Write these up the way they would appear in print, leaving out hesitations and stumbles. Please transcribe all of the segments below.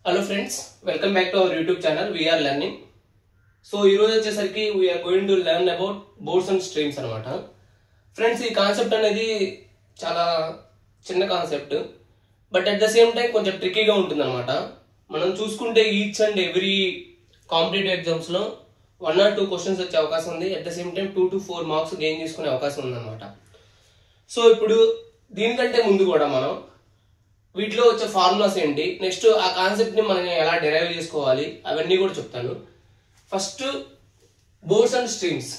Hello friends, welcome back to our YouTube channel. We are learning. So ee roju vachesariki we are going to learn about boats and streams anamata. Friends, ee concept anedi chaala chinna concept, but at the same time konచెం tricky ga untundi anamata. Manam chuskunte each and every competitive exams lo 1 or 2 questions vache avakasam undi. At the same time 2 to 4 marks gain cheskune avakasam undi anamata. So ippudu దీనికంటే ముందు కూడా మనం వీటిలో వచ్చే formulas ఏంటి, next ఆ concept ని మనం ఎలా డెరైవ్ చేసుకోవాలి అవన్నీ కూడా చెప్తాను. First boats and streams.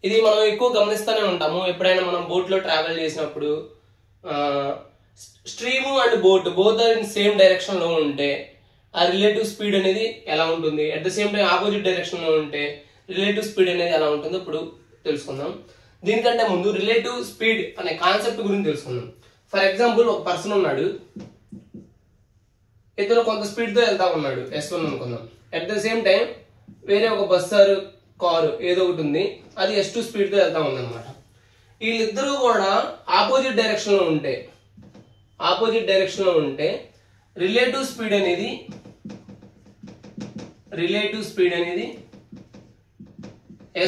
ఇది మనం ఎక్కువ గమనిస్తూనే ఉంటాము. ఎప్పుడైనా మనం బోట్ లో ట్రావెల్ చేసినప్పుడు stream and both are in same direction లో ఉంటే ఆ రిలేటివ్ స్పీడ్ అనేది ఎలా ఉంటుంది, at the same time opposite direction లో ఉంటే రిలేటివ్ స్పీడ్ అనేది ఎలా ఉంటుందో ఇప్పుడు తెలుసుకుందాం. దీనికంటే ముందు రిలేటివ్ స్పీడ్ అనే కాన్సెప్ట్ గురించి తెలుసుకుందాం. ఫర్ ఎగ్జాంపుల్, ఒక పర్సన్ ఉన్నాడు, ఇతను కొంత స్పీడ్ తో వెళ్తా ఉన్నాడు, S1 అనుకుందాం. అట్ ద సేమ్ టైం వేరే ఒక బస్ ఆర్ కారు ఏదో ఒకటి ఉంది, అది S2 స్పీడ్ తో వెళ్తా ఉంది అనమాట. వీళ్ళిద్దరూ కూడా ఆపోజిట్ డైరెక్షన్ లో ఉంటే రిలేటివ్ స్పీడ్ అనేది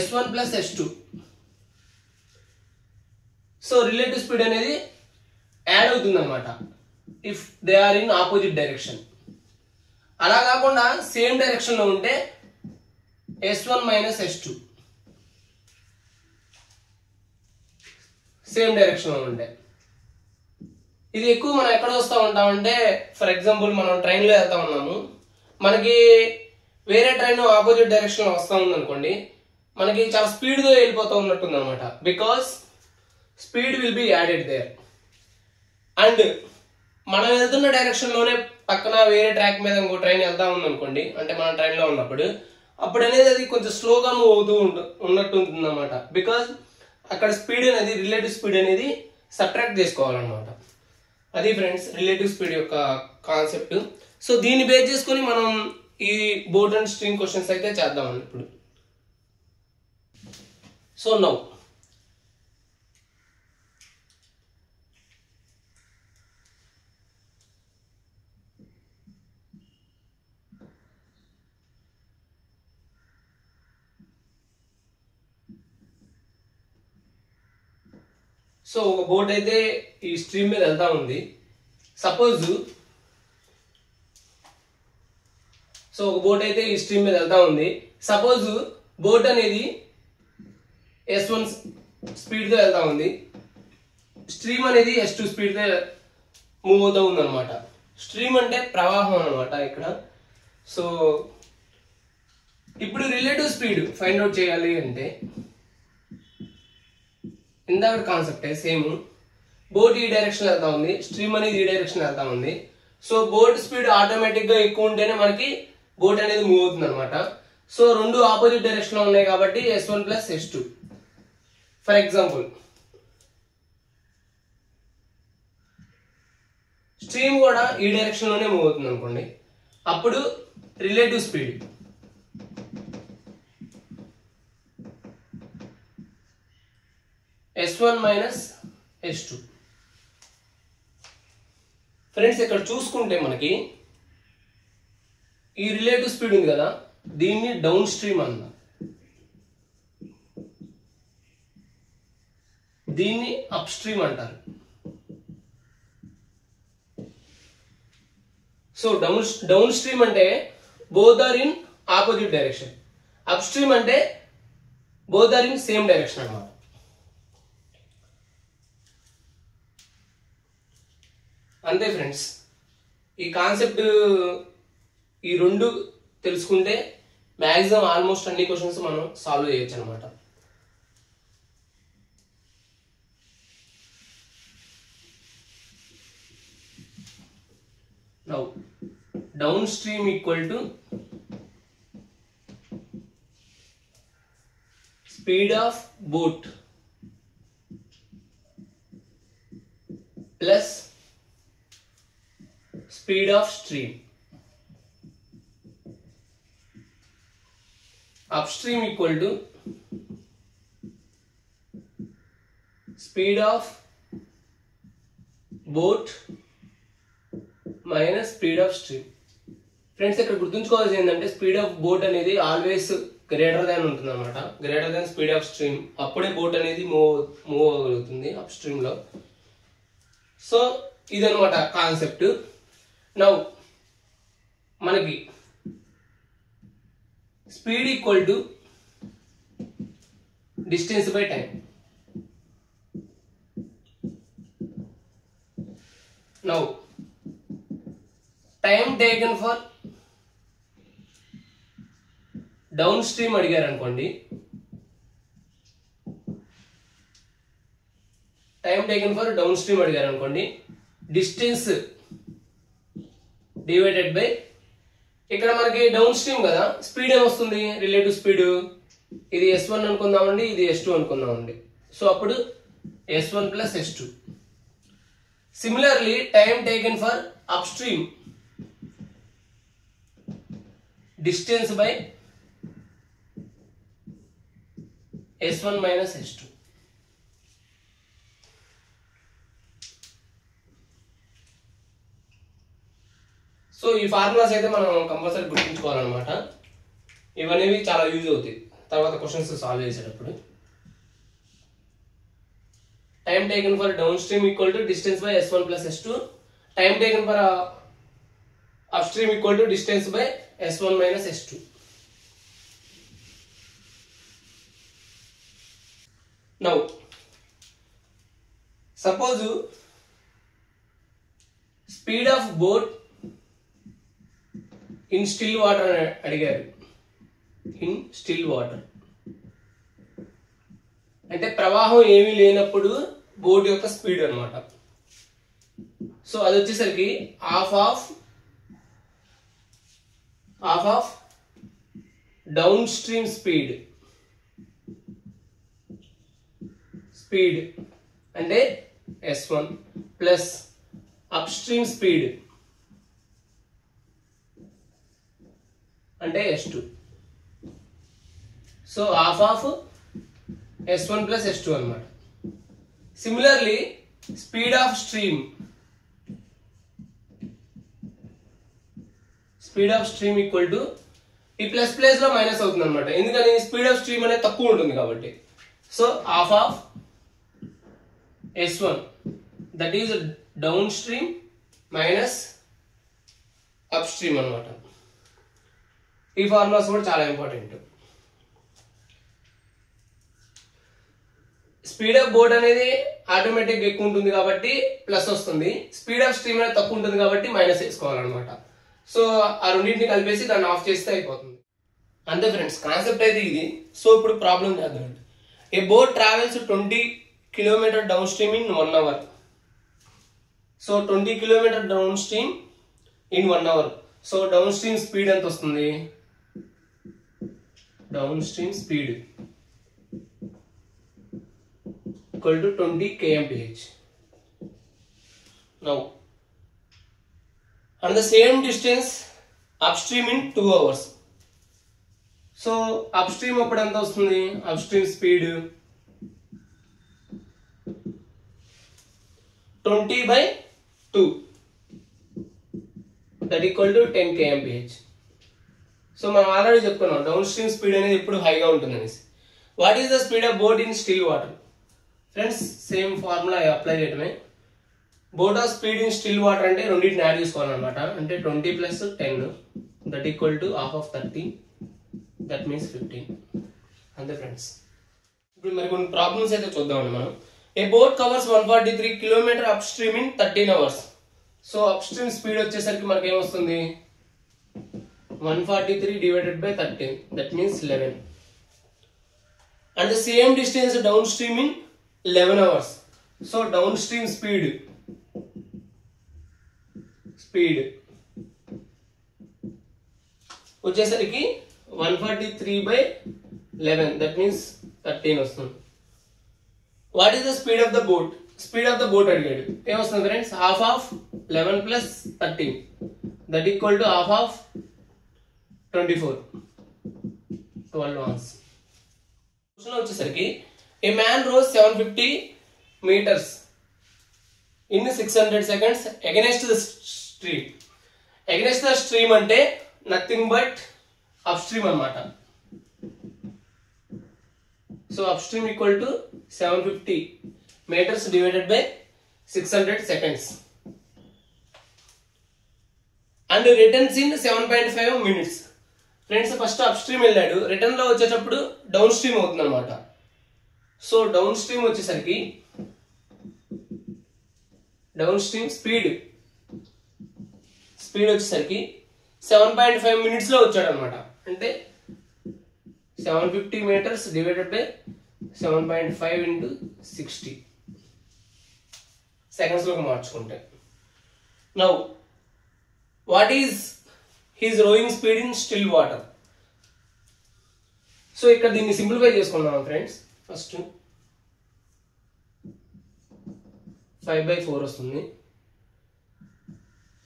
S1 plus S2. So relative speed అనేది యాడ్ అవుతుంది అనమాట if they are in opposite direction. అలా కాకుండా సేమ్ డైరెక్షన్ లో ఉంటే S1 minus S2. Same direction లో ఉంటే ఇది ఎక్కువ మనం ఎక్కడ వస్తూ ఉంటామంటే, ఫర్ ఎగ్జాంపుల్ మనం ట్రైన్ లో వెళ్తా ఉన్నాము, మనకి వేరే ట్రైన్ ఆపోజిట్ డైరెక్షన్ లో వస్తా ఉంది అనుకోండి, మనకి చాలా స్పీడ్ గా వెళ్ళిపోతూ ఉన్నట్టుంది అనమాట. Because speed will be added there. And మనం వెళ్తున్న డైరెక్షన్ లోనే పక్కన వేరే ట్రాక్ మీద ఇంకో ట్రైన్ వెళ్తా ఉంది అనుకోండి, అంటే మన ట్రైన్ లో ఉన్నప్పుడు అప్పుడు అనేది అది కొంచెం స్లోగా మూవ్ అవుతూ ఉన్నట్టు ఉంటుంది అనమాట. బికాస్ అక్కడ స్పీడ్ అనేది రిలేటివ్ స్పీడ్ అనేది సబ్ట్రాక్ట్ చేసుకోవాలన్నమాట. అది ఫ్రెండ్స్ రిలేటివ్ స్పీడ్ యొక్క కాన్సెప్ట్. సో దీన్ని బేస్ చేసుకొని మనం ఈ బోట్ అండ్ స్ట్రింగ్ క్వశ్చన్స్ అయితే చేద్దామండి ఇప్పుడు. సో నౌ సో ఒక బోట్ అయితే ఈ స్ట్రీమ్ మీద వెళ్తా ఉంది. సపోజ్ బోట్ అనేది S1 స్పీడ్ తో వెళ్తా ఉంది, స్ట్రీమ్ అనేది S2 స్పీడ్ తో మూవ్ అవుతూ ఉంది అనమాట. స్ట్రీమ్ అంటే ప్రవాహం అనమాట ఇక్కడ. సో ఇప్పుడు రిలేటివ్ స్పీడ్ ఫైండ్ అవుట్ చేయాలి అంటే ఇందాక కాన్సెప్టే సేమ్. బోట్ ఈ డైరెక్షన్ వెళ్తా ఉంది, స్ట్రీమ్ అనేది ఈ డైరెక్షన్ వెళ్తా ఉంది. సో బోట్ స్పీడ్ ఆటోమేటిక్ గా ఎక్కువ ఉంటేనే మనకి బోట్ అనేది మూవ్ అవుతుంది అనమాట. సో రెండు ఆపోజిట్ డైరెక్షన్ లో ఉన్నాయి కాబట్టి S1 plus S2. For example, stream కూడా ఈ డైరెక్షన్ లోనే మూవ్ అవుతుంది అనుకోండి, అప్పుడు relative speed S1 minus S2. Friends, ఇక్కడ చూసుకుంటే మనకి ఈ రిలేటివ్ స్పీడ్ ఉంది కదా, దీన్ని డౌన్ స్ట్రీమ్ అన్నా, దీన్ని అప్ స్ట్రీమ్ అంటారు. సో డౌన్ స్ట్రీమ్ అంటే both are in opposite direction, upstream అంటే both are in same direction అన్నమాట. అంతే ఫ్రెండ్స్, ఈ కాన్సెప్ట్ ఈ రెండు తెలుసుకుంటే మ్యాక్సిమం ఆల్మోస్ట్ అన్ని క్వశ్చన్స్ మనం సాల్వ్ చేయొచ్చు అనమాట. Now downstream equal to speed of boat plus speed of stream. Upstream equal to speed of boat minus speed of stream. Friends ఇక్కడ గుర్తుంచుకోవాల్సింది ఏంటంటే స్పీడ్ ఆఫ్ బోట్ అనేది ఆల్వేస్ గ్రేటర్ దాన్ ఉంటుంది అనమాట, greater than speed of stream. అప్పుడే boat అనేది move అవ్వగలుగుతుంది up stream లో. So ఇదనమాట కాన్సెప్ట్. నౌ మనకి speed equal to distance by time. Now time taken for down stream అడిగారు అనుకోండి, time taken for down stream అడిగారు అనుకోండి, డిస్టెన్స్ డివైడెడ్ బై, ఇక్కడ మనకి డౌన్ స్ట్రీమ్ కదా, స్పీడ్ ఏమొస్తుంది, రిలేటివ్ స్పీడ్. ఇది S1 అనుకుందామండి, ఇది S2 అనుకుందామండి. సో అప్పుడు S1 plus S2. Similarly time taken for up stream, distance by S1 minus S2. So ఈ ఫార్ములాస్ అయితే మనం కంపల్సరీ గుర్తుంచుకోవాలన్నమాట. ఇవన్నీ చాలా యూజ్ అవుతాయి తర్వాత క్వశ్చన్స్ సాల్వ్ చేసేటప్పుడు. Time taken for down stream equal to distance by S1 plus S2. Time taken for up stream equal to distance by S1 minus S2. Now suppose speed of boat in still water అని అడిగారు. In still water అంటే ప్రవాహం ఏమీ లేనప్పుడు boat యొక్క speed అన్నమాట. So అది వచ్చేసరికి half of down stream speed అంటే S1 plus up stream speed అంటే S2. So half of S1 plus S2 అన్నమాట. Similarly speed of stream equal to, ఈ ప్లస్ ప్లేస్ లో మైనస్ అవుతుంది అనమాట, ఎందుకని స్పీడ్ ఆఫ్ స్ట్రీమ్ అనేది తక్కువ ఉంటుంది కాబట్టి. So half of S1 that is down stream minus up stream అనమాట. ఈ ఫార్ములాస్ కూడా చాలా ఇంపార్టెంట్. స్పీడ్ ఆఫ్ బోట్ అనేది ఆటోమేటిక్ ఎక్కువ ఉంటుంది కాబట్టి ప్లస్ వస్తుంది, స్పీడ్ ఆఫ్ స్ట్రీమ్ అనేది తక్కువ ఉంటుంది కాబట్టి మైనస్ వేసుకోవాలన్నమాట. సో ఆ రెండింటిని కలిపేసి దాన్ని ఆఫ్ చేస్తే అయిపోతుంది. అంతే ఫ్రెండ్స్, కాన్సెప్ట్ అయితే ఇది. సో ఇప్పుడు ప్రాబ్లం చేద్దాం. A boat travels 20 kilometre downstream in 1 hour. So 20 kilometre downstream in 1 hour. So downstream speed ఎంత వస్తుంది, downstream speed equal to 20 kmph. Now and the same distance upstream in 2 hours. So upstream appudu enta vastundi, upstream speed 20/2 that equal to 10 kmph. So మనం already చెప్పుకున్నాం downstream speed అనేది ఎప్పుడు హైగా ఉంటుంది అనేసి. What is the speed of boat in still water? Friends same formula apply చేయడమే. Boat of speed in still water అంటే రెండింటిని యాడ్ చేసుకోవాలన్నమాట. అంటే 20 + 10 that equal to half of 30 that means 15. అంతే ఫ్రెండ్స్. ఇప్పుడు మరి కొన్ని ప్రాబ్లమ్స్ అయితే చూద్దామండి మనం. A boat covers 143 kilometre upstream in 13 hours. So upstream speed వచ్చేసరికి మనకి ఏమొస్తుంది, 143 divided by 13 that means 11. And the same distance downstream in 11 hours. So downstream speed వచ్చేసరికి 143/11 that means 13 వస్తుంది. What is the speed of the boat? Speed of the boat అడిగాడు. ఏమొస్తుంది friends, half of 11 + 13 that equal to half of 24, 12 hours. Question వచ్చేసరికి a man rows 750 meters in 600 seconds against the stream. Against the stream అంటే nothing but up stream అనమాట. So up stream equal to 750 meters divided by 600 seconds and returns in 7.5 minutes. Friends first up stream వెళ్ళాడు, return లో వచ్చేటప్పుడు down stream అవుతుంది అనమాట. So down stream వచ్చేసరికి down stream speed వచ్చేసరికి 7.5 minutes లో వచ్చాడు అనమాట. అంటే 750 meters divided by 7.5 into 60 seconds లోకి మార్చుకుంటే. Now what is his rowing speed in still water? So ఇక్కడ దీన్ని సింప్లిఫై చేసుకుందాం ఫ్రెండ్స్. ఫస్ట్ 5/4 వస్తుంది.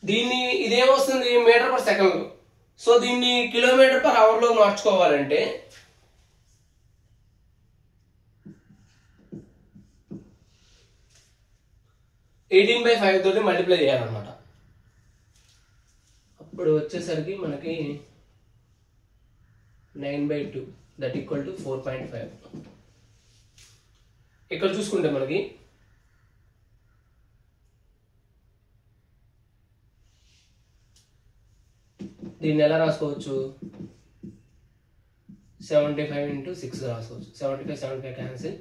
దీన్ని ఇదేమొస్తుంది మీటర్ పర్ సెకండ్. సో దీన్ని కిలోమీటర్ పర్ అవర్ లో మార్చుకోవాలంటే (18/5) తోటి మల్టిప్లై చేయాలన్నమాట. అప్పుడు వచ్చేసరికి మనకి 9/2 దట్ ఈక్వల్ టు 4.5. ఇక్కడ చూసుకుంటే మనకి దీన్ని ఎలా రాసుకోవచ్చు? 75 into 6 రాసుకోవచ్చు. 75 cancel.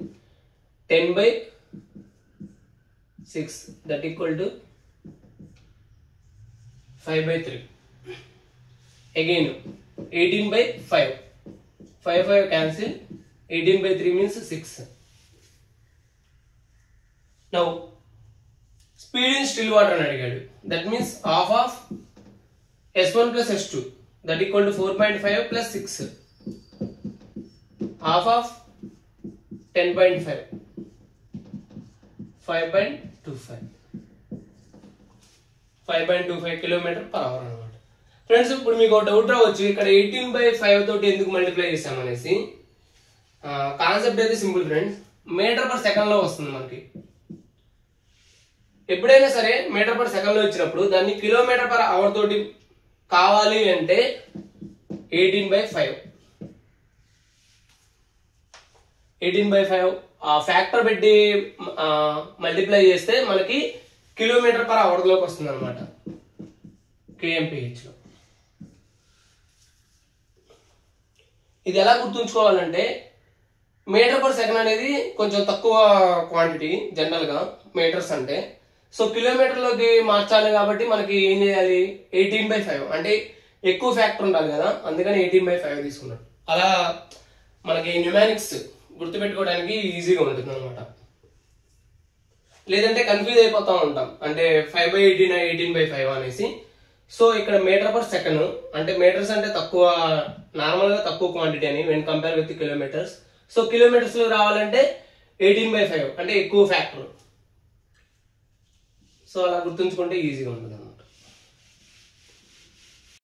10/6 that equal to 5/3. Again 18/5. 5 cancel. 18/3 means 6. Now speed in still water అని అడిగాడు. That means half of S1 plus S2 that equal to 4.5 plus 6. Half of 10.5. 5.25. 5.25 kilometer per hour అన్నమాట. ఫ్రెండ్స్ ఇప్పుడు మీకు ఒక డౌట్ రావచ్చు, ఇక్కడ 18/5 తోటి ఎందుకు మల్టిప్లై చేసామనేసి. కాన్సెప్ట్ అయితే simple friends, meter per second లో వస్తుంది మనకి. ఎప్పుడైనా సరే మీటర్ పర్ సెకండ్ లో ఇచ్చినప్పుడు దాన్ని కిలోమీటర్ పర్ అవర్ తోటి కావాలి అంటే 18/5 ఆ ఫ్యాక్టర్ పెట్టి మల్టిప్లై చేస్తే మనకి కిలోమీటర్ పర్ అవర్ లోకి వస్తుంది అనమాట, kmph లో. ఇది ఎలా గుర్తుంచుకోవాలంటే మీటర్ పర్ సెకండ్ అనేది కొంచెం తక్కువ క్వాంటిటీ జనరల్ గా మీటర్స్ అంటే. సో కిలోమీటర్లోకి మార్చాలి కాబట్టి మనకి ఏం చేయాలి? 18/5 అంటే ఎక్కువ ఫ్యాక్టర్ ఉండాలి కదా, అందుకని 18/5 తీసుకున్నాడు. అలా మనకి న్యూమానిక్స్ గుర్తుపెట్టుకోవడానికి ఈజీగా ఉంటుంది అనమాట. లేదంటే కన్ఫ్యూజ్ అయిపోతా ఉంటాం, అంటే 5/18 18/5 అనేసి. సో ఇక్కడ మీటర్ పర్ సెకండ్ అంటే మీటర్స్ అంటే తక్కువ, నార్మల్ గా తక్కువ క్వాంటిటీ అని when compare with kilometres. So kilometres లో రావాలంటే 18/5 అంటే ఎక్కువ ఫ్యాక్టర్. సో అలా గుర్తుంచుకుంటే ఈజీగా ఉంటుంది.